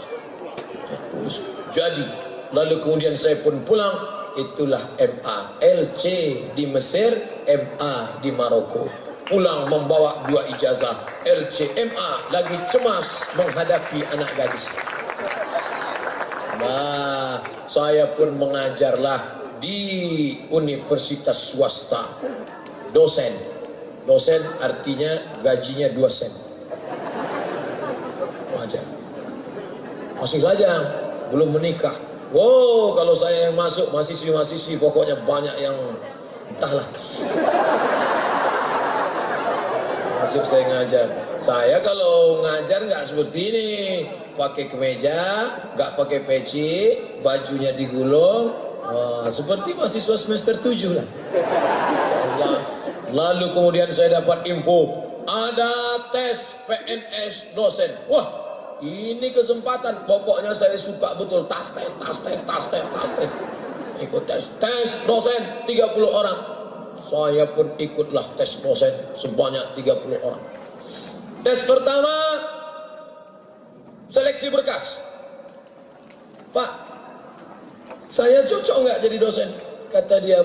Jadi lalu kemudian saya pun pulang. Itulah MA, LC di Mesir, MA di Maroko. Pulang membawa 2 ijazah, LCMA, lagi cemas menghadapi anak gadis. Nah, saya pun mengajarlah di universitas swasta. Dosen artinya gajinya 2 sen. Wajar. Masih lajang, belum menikah. Wow, kalau saya yang masuk, mahasiswi pokoknya banyak yang entahlah. Masuk saya ngajar. Saya kalau ngajar nggak seperti ini, pakai kemeja, nggak pakai peci, bajunya digulung, seperti mahasiswa semester 7 lah. Insyaallah. Lalu kemudian saya dapat info, ada tes PNS dosen. Wah, ini kesempatan. Pokoknya saya suka betul tes. Ikut tes dosen 30 orang. Saya pun ikutlah tes dosen sebanyak 30 orang. Tes pertama, seleksi berkas. Pak, saya cocok nggak jadi dosen? Kata dia,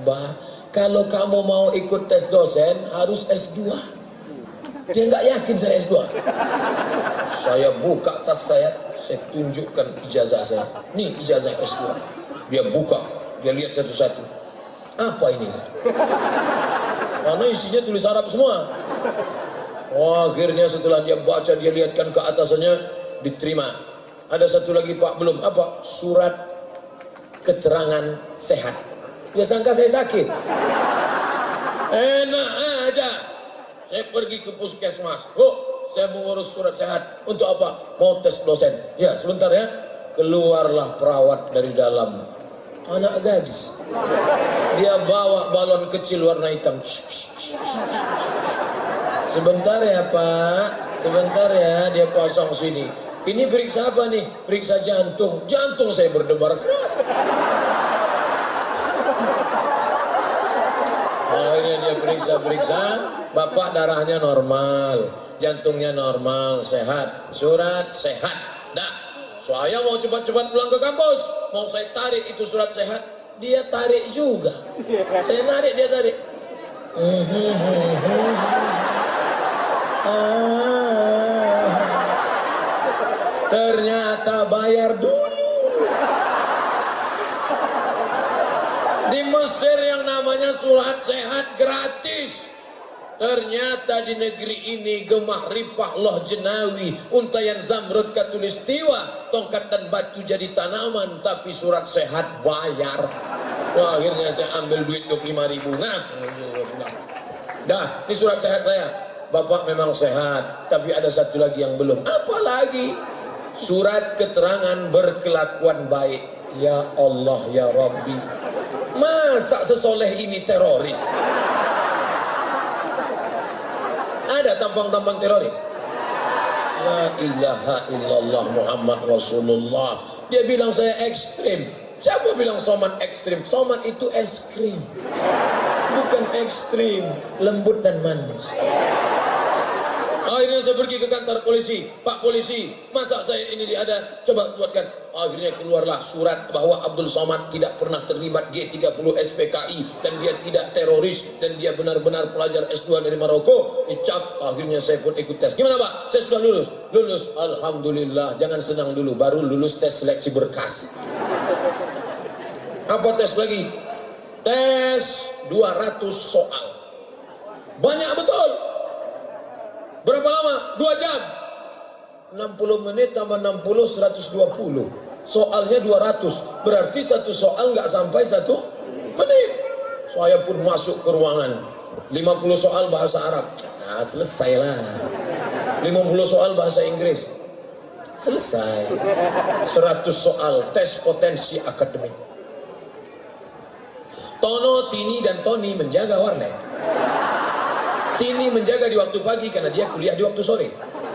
Mbak, kalau kamu mau ikut tes dosen harus S2. Dia nggak yakin saya S2. Saya buka tas saya tunjukkan ijazah saya. Nih ijazah S2. Dia buka, dia lihat satu-satu. Apa ini? Karena isinya tulis Arab semua. Oh, akhirnya setelah dia baca, dia lihatkan ke atasannya, diterima. Ada satu lagi Pak, belum. Apa? Surat keterangan sehat. Dia sangka saya sakit. Enak aja. Saya pergi ke puskesmas. Oh, saya mengurus surat sehat. Untuk apa? Mau tes dosen. Ya, sebentar ya. Keluarlah perawat dari dalam. Anak gadis. Dia bawa balon kecil warna hitam. Sebentar ya Pak, sebentar ya, dia pasang sini. Ini periksa apa nih? Periksa jantung. Jantung saya berdebar keras. Akhirnya dia periksa-periksa, bapak darahnya normal, jantungnya normal, sehat, surat sehat. Dah, saya mau cepat-cepat pulang ke kampus, mau saya tarik itu surat sehat, dia tarik juga. Saya narik, dia tarik. Ternyata bayar dulu. Di Mesir yang namanya surat sehat gratis. Ternyata di negeri ini gemah ripah loh jenawi, untayan zamrud katulistiwa, tongkat dan batu jadi tanaman, tapi surat sehat bayar. Wah, akhirnya saya ambil duit 25.000. Nah, dah, ini surat sehat saya. Bapak memang sehat, tapi ada satu lagi yang belum. Apa lagi? Surat keterangan berkelakuan baik. Ya Allah, ya Rabbi. Masa sesoleh ini teroris? Ada tampang-tampang teroris? La ilaha illallah Muhammad Rasulullah. Dia bilang saya ekstrim. Siapa bilang Soman ekstrim? Soman itu es krim, bukan ekstrim, lembut dan manis. Akhirnya saya pergi ke kantor polisi. Pak polisi, masa saya ini ada? Coba buatkan. Akhirnya keluarlah surat bahwa Abdul Somad tidak pernah terlibat G30 SPKI dan dia tidak teroris dan dia benar-benar pelajar S2 dari Maroko. Dicap. Akhirnya saya pun ikut tes. Gimana Pak? Saya sudah lulus. Lulus. Alhamdulillah. Jangan senang dulu. Baru lulus tes seleksi berkas. Apa tes lagi? Tes 200 soal. Banyak betul. Berapa lama? 2 jam. 60 menit tambah 60, 120. Soalnya 200. Berarti satu soal nggak sampai 1 menit. Saya pun masuk ke ruangan. 50 soal bahasa Arab. Nah, selesai lah. 50 soal bahasa Inggris. Selesai. 100 soal tes potensi akademik. Tono, Tini, dan Tony menjaga warnet. Tini menjaga di waktu pagi karena dia kuliah di waktu sore.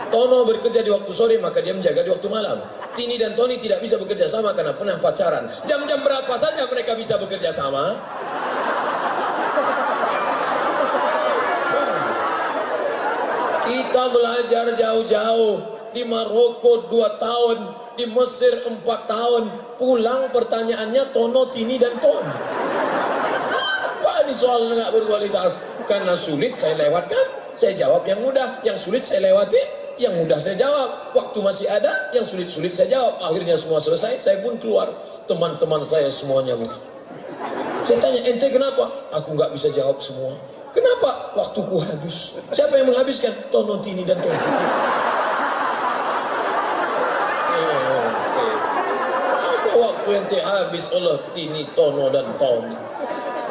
Tono bekerja di waktu sore maka dia menjaga di waktu malam. Tini dan Tony tidak bisa bekerja sama karena pernah pacaran. Jam-jam berapa saja mereka bisa bekerja sama? Kita belajar jauh-jauh. Di Maroko 2 tahun, di Mesir 4 tahun. Pulang pertanyaannya Tono, Tini, dan Tony. Apa ini soal nggak berkualitas? Karena sulit saya lewatkan, saya jawab yang mudah. Yang sulit saya lewati, yang mudah saya jawab. Waktu masih ada, yang sulit-sulit saya jawab. Akhirnya semua selesai, saya pun keluar. Teman-teman saya semuanya begitu. Saya tanya, ente kenapa? Aku nggak bisa jawab semua. Kenapa? Waktuku habis. Siapa yang menghabiskan? Tono, Tini, dan Tony. Apa waktu ente habis oleh Tini, Tono, dan Tony?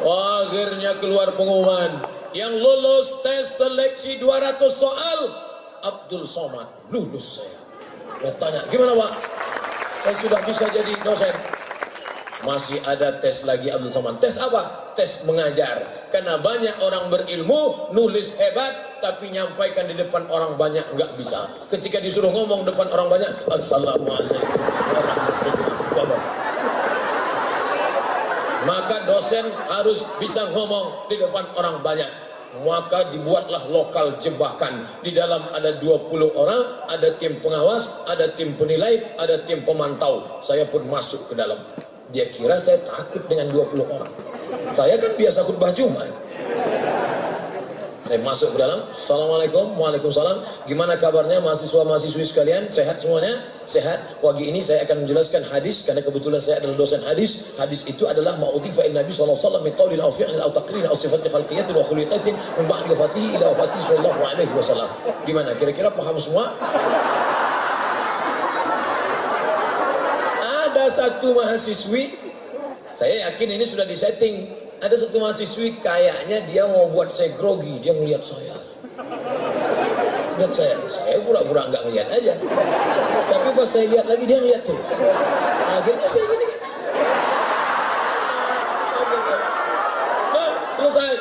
Akhirnya keluar pengumuman. Yang lulus tes seleksi 200 soal, Abdul Somad. Lulus saya. Saya tanya, gimana Pak? Saya sudah bisa jadi dosen. Masih ada tes lagi Abdul Somad. Tes apa? Tes mengajar. Karena banyak orang berilmu, nulis hebat, tapi nyampaikan di depan orang banyak nggak bisa. Ketika disuruh ngomong depan orang banyak, Assalamualaikum warahmatullahi wabarakatuh. Maka dosen harus bisa ngomong di depan orang banyak. Maka dibuatlah lokal jebakan. Di dalam ada 20 orang, ada tim pengawas, ada tim penilai, ada tim pemantau. Saya pun masuk ke dalam. Dia kira saya takut dengan 20 orang. Saya kan biasa khutbah Jumat. Saya masuk ke dalam. Assalamualaikum, waalaikumsalam. Gimana kabarnya mahasiswa-mahasiswi sekalian? Sehat semuanya? Sehat. Pagi ini saya akan menjelaskan hadis karena kebetulan saya adalah dosen hadis. Hadis itu adalah ma'utifa in Nabi sallallahu alaihi wasallam min qaulin aw fi'lin aw taqririn aw sifati khalqiyatin wa khuliqatin min ba'di wafatihi ila wafatihi sallallahu alaihi wasallam. Gimana? Kira-kira paham semua? Ada satu mahasiswi, saya yakin ini sudah disetting. Ada satu mahasiswi kayaknya dia mau buat saya grogi, dia ngeliat saya. Lihat saya pura-pura nggak ngeliat aja. Tapi pas saya lihat lagi dia ngeliat tuh. Akhirnya saya gini kan. Nah, selesai.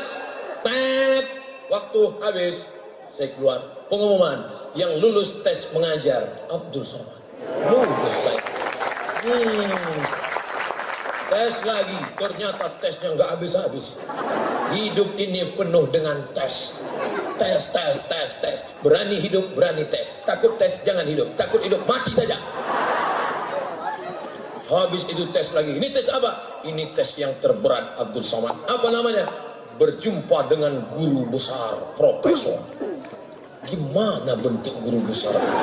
Tet, waktu habis. Saya keluar. Pengumuman yang lulus tes mengajar Abdul Somad. Lulus saya. Tes lagi, ternyata tesnya nggak habis-habis. Hidup ini penuh dengan tes. Tes. Berani hidup, berani tes. Takut tes, jangan hidup. Takut hidup, mati saja. Habis itu tes lagi. Ini tes apa? Ini tes yang terberat Abdul Somad. Apa namanya? Berjumpa dengan guru besar, profesor. Gimana bentuk guru besar itu?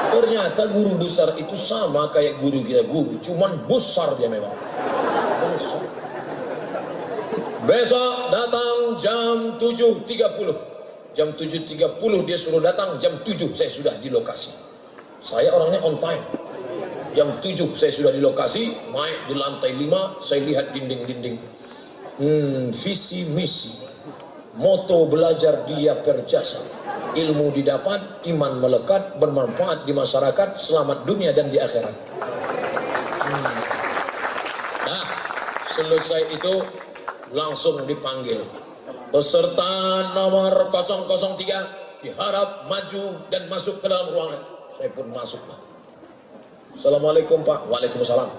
Ternyata guru besar itu sama kayak guru kita, guru, cuman besar dia memang. Besar. Besok datang jam 7.30. Jam 7.30 dia suruh datang, jam 7 saya sudah di lokasi. Saya orangnya on time. Jam 7 saya sudah di lokasi, naik di lantai 5, saya lihat dinding-dinding. Visi misi. Moto belajar dia perjasa. Ilmu didapat, iman melekat, bermanfaat di masyarakat, selamat dunia dan di akhirat. Nah, selesai itu langsung dipanggil. Peserta nomor 003 diharap maju dan masuk ke dalam ruangan. Saya pun masuklah. Assalamualaikum Pak. Waalaikumsalam.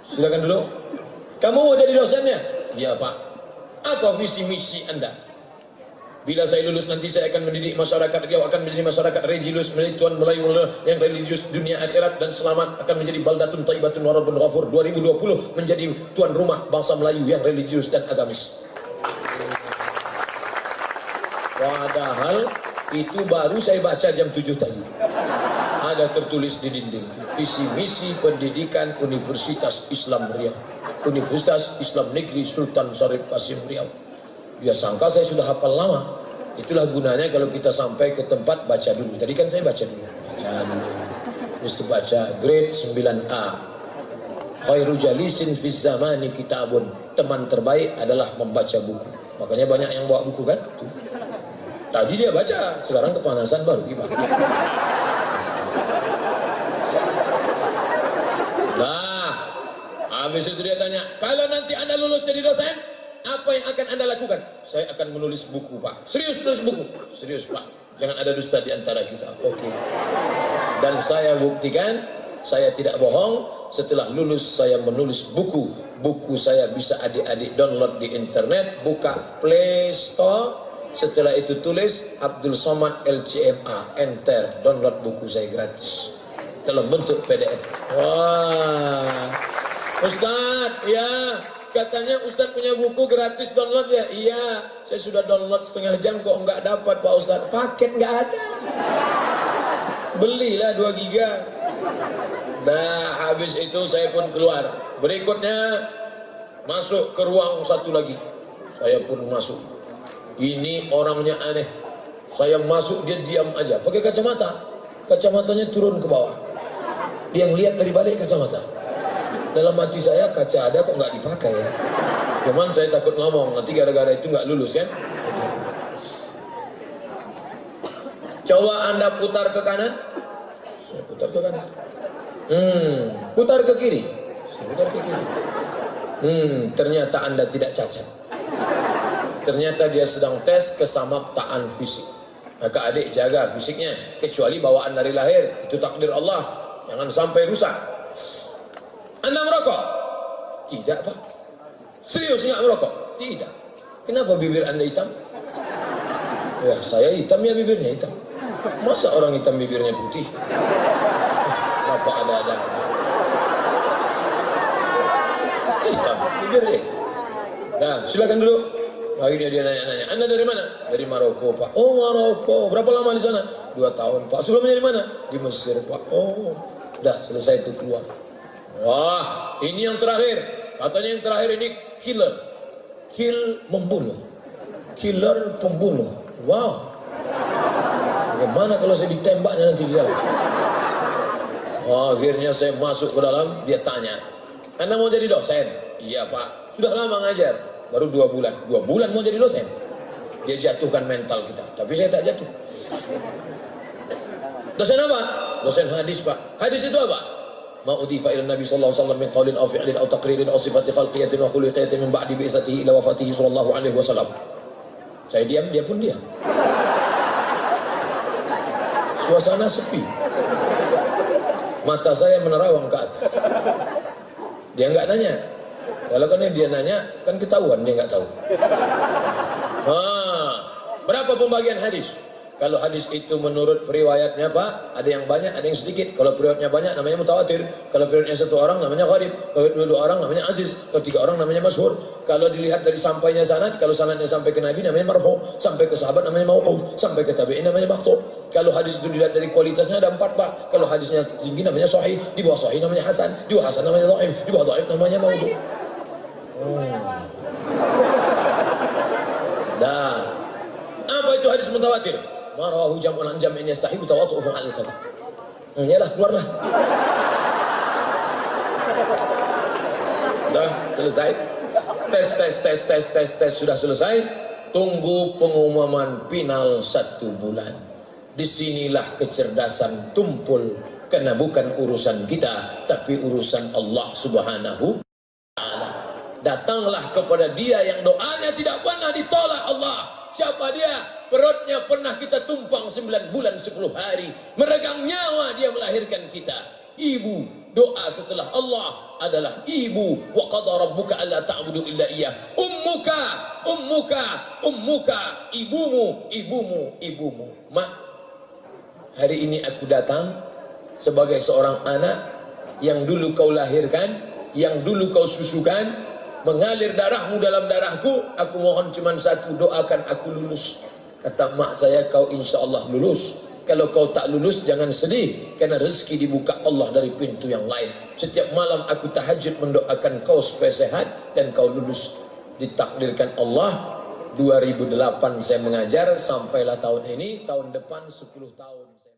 Silakan dulu. Kamu mau jadi dosennya? Iya Pak. Apa visi misi Anda? Bila saya lulus nanti saya akan mendidik masyarakat, dia akan menjadi masyarakat religius, menjadi tuan Melayu yang religius dunia akhirat dan selamat, akan menjadi baldatun thayyibatun wa rabbun ghafur. 2020 menjadi tuan rumah bangsa Melayu yang religius dan agamis. Padahal itu baru saya baca jam 7 tadi. Ada tertulis di dinding, visi misi pendidikan Universitas Islam Riau, Universitas Islam Negeri Sultan Syarif Kasim Riau. Dia sangka saya sudah hafal lama. Itulah gunanya kalau kita sampai ke tempat baca dulu. Tadi kan saya baca dulu. Terus baca grade 9A. Khairu jalisin fiz zamani kitabun. Teman terbaik adalah membaca buku. Makanya banyak yang bawa buku kan? Tuh. Tadi dia baca, sekarang kepanasan baru gimana? Nah, habis itu dia tanya, kalau nanti Anda lulus jadi dosen, apa yang akan Anda lakukan? Saya akan menulis buku Pak. Serius tulis buku? Serius Pak. Jangan ada dusta di antara kita. Oke. Dan saya buktikan, saya tidak bohong. Setelah lulus saya menulis buku. Buku saya bisa adik-adik download di internet. Buka Play Store. Setelah itu tulis Abdul Somad LCMA. Enter. Download buku saya gratis. Dalam bentuk PDF. Wah. Ustadz, ya. Katanya Ustadz punya buku gratis download ya? Iya, saya sudah download setengah jam kok nggak dapat Pak Ustadz. Paket nggak ada. Belilah 2 giga. Nah, habis itu saya pun keluar. Berikutnya masuk ke ruang satu lagi. Saya pun masuk. Ini orangnya aneh. Saya masuk dia diam aja. Pakai kacamata. Kacamatanya turun ke bawah. Dia ngeliat dari balik kacamata. Dalam hati saya kaca ada kok nggak dipakai ya. Cuman saya takut ngomong nanti gara-gara itu nggak lulus kan. Coba Anda putar ke kanan. Saya putar ke kanan. Putar ke kiri. Saya putar ke kiri. Ternyata Anda tidak cacat. Ternyata dia sedang tes kesamaptaan fisik. Maka adik jaga fisiknya. Kecuali bawaan dari lahir. Itu takdir Allah. Jangan sampai rusak. Anda merokok? Tidak Pak. Serius nggak merokok? Tidak. Kenapa bibir Anda hitam? Ya saya hitam ya bibirnya hitam. Masa orang hitam bibirnya putih? Apa ada-ada? Hitam bibirnya. Nah silakan dulu. Akhirnya dia nanya-nanya. Anda dari mana? Dari Maroko Pak. Oh Maroko. Berapa lama di sana? 2 tahun Pak. Sebelumnya di mana? Di Mesir Pak. Oh. Dah selesai itu keluar. Wah, ini yang terakhir. Katanya yang terakhir ini killer. Kill membunuh. Killer pembunuh. Wow. Bagaimana kalau saya ditembaknya nanti di dalam? Oh, akhirnya saya masuk ke dalam, dia tanya. Anda mau jadi dosen? Iya Pak. Sudah lama ngajar? Baru 2 bulan. 2 bulan mau jadi dosen? Dia jatuhkan mental kita. Tapi saya tak jatuh. Dosen apa? Dosen hadis Pak. Hadis itu apa? Ma udhifa ila Nabi sallallahu alaihi wasallam min qaulin aw fi'lin aw taqririn aw sifati khalqiyatin wa khuluqiyatin min ba'di bi'tsatihi ila wafatihi sallallahu alaihi wasallam. Saya diam, dia pun diam. Suasana sepi. Mata saya menerawang ke atas. Dia nggak nanya. Kalau kan dia nanya, kan ketahuan dia nggak tahu. Berapa pembagian hadis? Kalau hadis itu menurut periwayatnya Pak, ada yang banyak, ada yang sedikit. Kalau periwayatnya banyak namanya mutawatir. Kalau periwayatnya satu orang namanya gharib. Kalau dua orang namanya aziz. Kalau tiga orang namanya masyhur. Kalau dilihat dari sampainya sanad, kalau sanadnya sampai ke Nabi namanya marfu, sampai ke sahabat namanya mauquf, sampai ke tabi'in namanya maqtu'. Kalau hadis itu dilihat dari kualitasnya ada 4 Pak. Kalau hadisnya tinggi namanya sahih, di bawah sahih namanya hasan, di bawah hasan namanya dhaif, di bawah dhaif namanya maudhu'. Dah. Apa itu hadis mutawatir? Marahu jam'un an jam'in yastahibu tawatu'uhu 'alal kadhib. Yalah, keluarlah. Dah, selesai. Tes sudah selesai. Tunggu pengumuman final 1 bulan. Disinilah kecerdasan tumpul, karena bukan urusan kita, tapi urusan Allah Subhanahu wa Ta'ala. Datanglah kepada Dia yang doanya tidak pernah ditolak Allah. Siapa dia? Perutnya pernah kita tumpang 9 bulan 10 hari. Meregang nyawa dia melahirkan kita. Ibu, doa setelah Allah adalah ibu. Wa qadara rabbuka alla ta'budu illa iyyah. Ummuka, ibumu. Mak, hari ini aku datang sebagai seorang anak yang dulu kau lahirkan, yang dulu kau susukan, mengalir darahmu dalam darahku. Aku mohon cuma satu, doakan aku lulus. Kata mak saya, kau insya Allah lulus. Kalau kau tak lulus jangan sedih, karena rezeki dibuka Allah dari pintu yang lain. Setiap malam aku tahajud mendoakan kau supaya sehat dan kau lulus. Ditakdirkan Allah 2008 saya mengajar, sampailah tahun ini, tahun depan 10 tahun saya